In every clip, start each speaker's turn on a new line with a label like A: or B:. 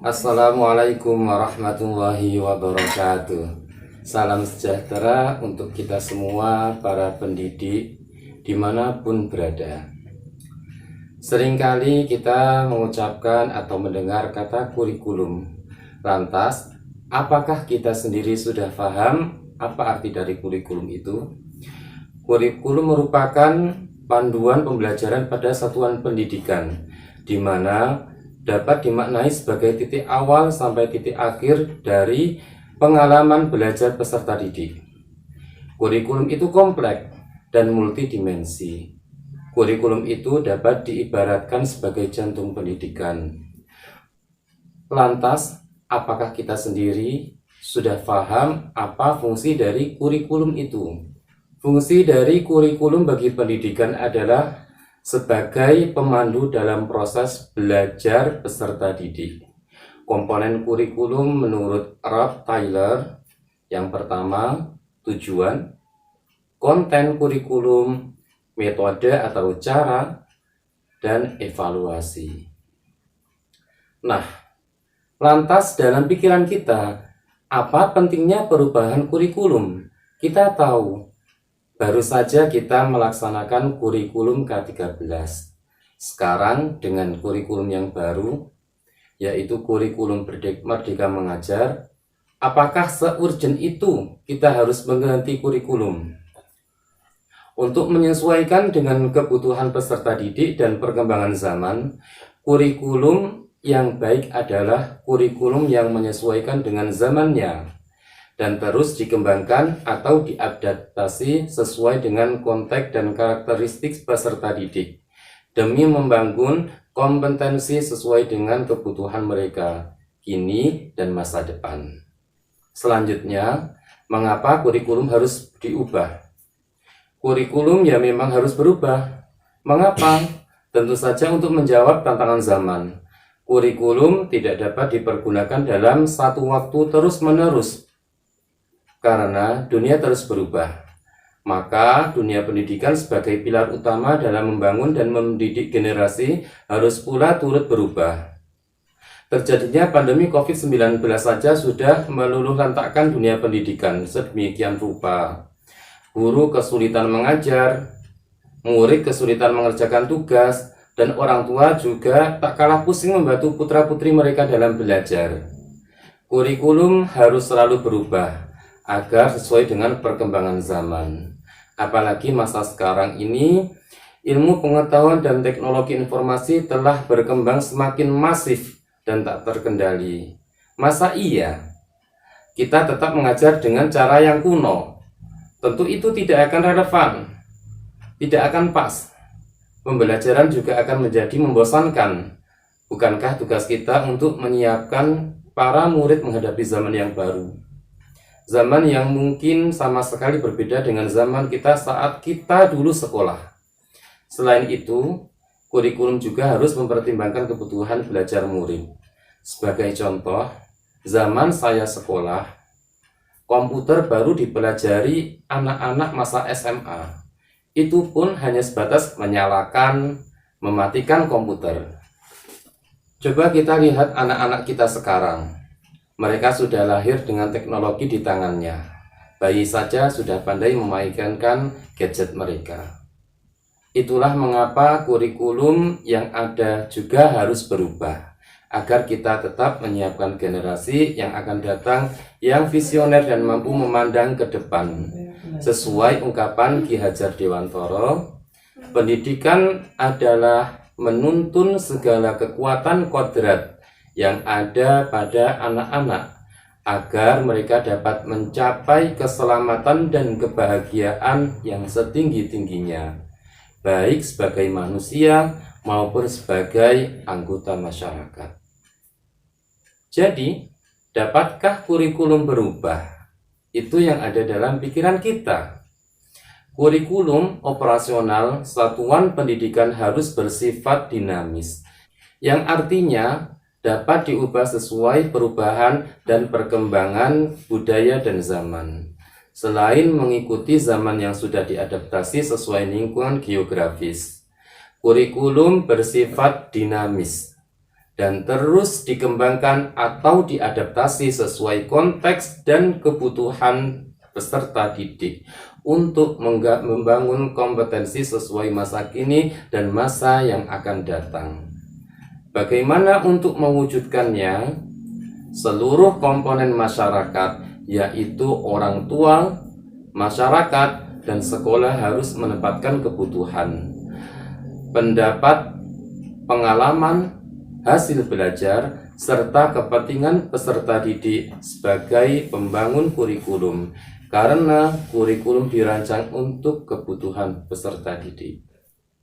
A: Assalamualaikum warahmatullahi wabarakatuh. Salam sejahtera untuk kita semua para pendidik dimanapun berada. Seringkali kita mengucapkan atau mendengar kata kurikulum. Lantas, apakah kita sendiri sudah paham apa arti dari kurikulum itu? Kurikulum merupakan panduan pembelajaran pada satuan pendidikan, di mana dapat dimaknai sebagai titik awal sampai titik akhir dari pengalaman belajar peserta didik. Kurikulum itu kompleks dan multidimensi. Kurikulum itu dapat diibaratkan sebagai jantung pendidikan. Lantas, apakah kita sendiri sudah paham apa fungsi dari kurikulum itu? Fungsi dari kurikulum bagi pendidikan adalah sebagai pemandu dalam proses belajar peserta didik. Komponen kurikulum menurut Ralph Tyler, yang pertama, tujuan, konten kurikulum, metode atau cara, dan evaluasi. Nah, lantas dalam pikiran kita, apa pentingnya perubahan kurikulum? Kita tahu, baru saja kita melaksanakan kurikulum K13. Sekarang dengan kurikulum yang baru, yaitu kurikulum Merdeka Mengajar, apakah se-urgent itu kita harus mengganti kurikulum? Untuk menyesuaikan dengan kebutuhan peserta didik dan perkembangan zaman, kurikulum yang baik adalah kurikulum yang menyesuaikan dengan zamannya dan terus dikembangkan atau diadaptasi sesuai dengan konteks dan karakteristik peserta didik demi membangun kompetensi sesuai dengan kebutuhan mereka kini dan masa depan. Selanjutnya, mengapa kurikulum harus diubah? Kurikulum ya memang harus berubah. Mengapa? Tentu saja untuk menjawab tantangan zaman. Kurikulum tidak dapat dipergunakan dalam satu waktu terus-menerus karena dunia terus berubah. Maka dunia pendidikan sebagai pilar utama dalam membangun dan mendidik generasi harus pula turut berubah. Terjadinya pandemi COVID-19 saja sudah meluluhlantakkan dunia pendidikan sedemikian rupa. Guru kesulitan mengajar, murid kesulitan mengerjakan tugas, dan orang tua juga tak kalah pusing membantu putra-putri mereka dalam belajar. Kurikulum harus selalu berubah agar sesuai dengan perkembangan zaman. Apalagi masa sekarang ini, ilmu pengetahuan dan teknologi informasi telah berkembang semakin masif dan tak terkendali. Masa iya kita tetap mengajar dengan cara yang kuno? Tentu itu tidak akan relevan, tidak akan pas. Pembelajaran juga akan menjadi membosankan. Bukankah tugas kita untuk menyiapkan para murid menghadapi zaman yang baru? Zaman yang mungkin sama sekali berbeda dengan zaman kita saat kita dulu sekolah. Selain itu, kurikulum juga harus mempertimbangkan kebutuhan belajar murid. Sebagai contoh, zaman saya sekolah, komputer baru dipelajari anak-anak masa SMA. Itu pun hanya sebatas menyalakan, mematikan komputer. Coba kita lihat anak-anak kita sekarang. Mereka sudah lahir dengan teknologi di tangannya. Bayi saja sudah pandai memainkan gadget mereka. Itulah mengapa kurikulum yang ada juga harus berubah, agar kita tetap menyiapkan generasi yang akan datang yang visioner dan mampu memandang ke depan. Sesuai ungkapan Ki Hajar Dewantoro, pendidikan adalah menuntun segala kekuatan kodrat yang ada pada anak-anak agar mereka dapat mencapai keselamatan dan kebahagiaan yang setinggi-tingginya, baik sebagai manusia maupun sebagai anggota masyarakat. Jadi, dapatkah kurikulum berubah? Itu yang ada dalam pikiran kita. Kurikulum operasional satuan pendidikan harus bersifat dinamis, yang artinya dapat diubah sesuai perubahan dan perkembangan budaya dan zaman. Selain mengikuti zaman yang sudah diadaptasi sesuai lingkungan geografis, kurikulum bersifat dinamis. dan terus dikembangkan atau diadaptasi sesuai konteks dan kebutuhan peserta didik untuk membangun kompetensi sesuai masa kini dan masa yang akan datang. Bagaimana untuk mewujudkannya? Seluruh komponen masyarakat, yaitu orang tua, masyarakat, dan sekolah harus menempatkan kebutuhan, pendapat, pengalaman, hasil belajar, serta kepentingan peserta didik sebagai pembangun kurikulum, karena kurikulum dirancang untuk kebutuhan peserta didik.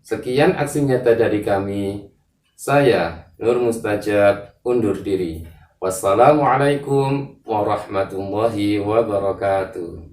A: Sekian aksi nyata dari kami. Saya, Nur Mustajab, undur diri. Wassalamualaikum warahmatullahi wabarakatuh.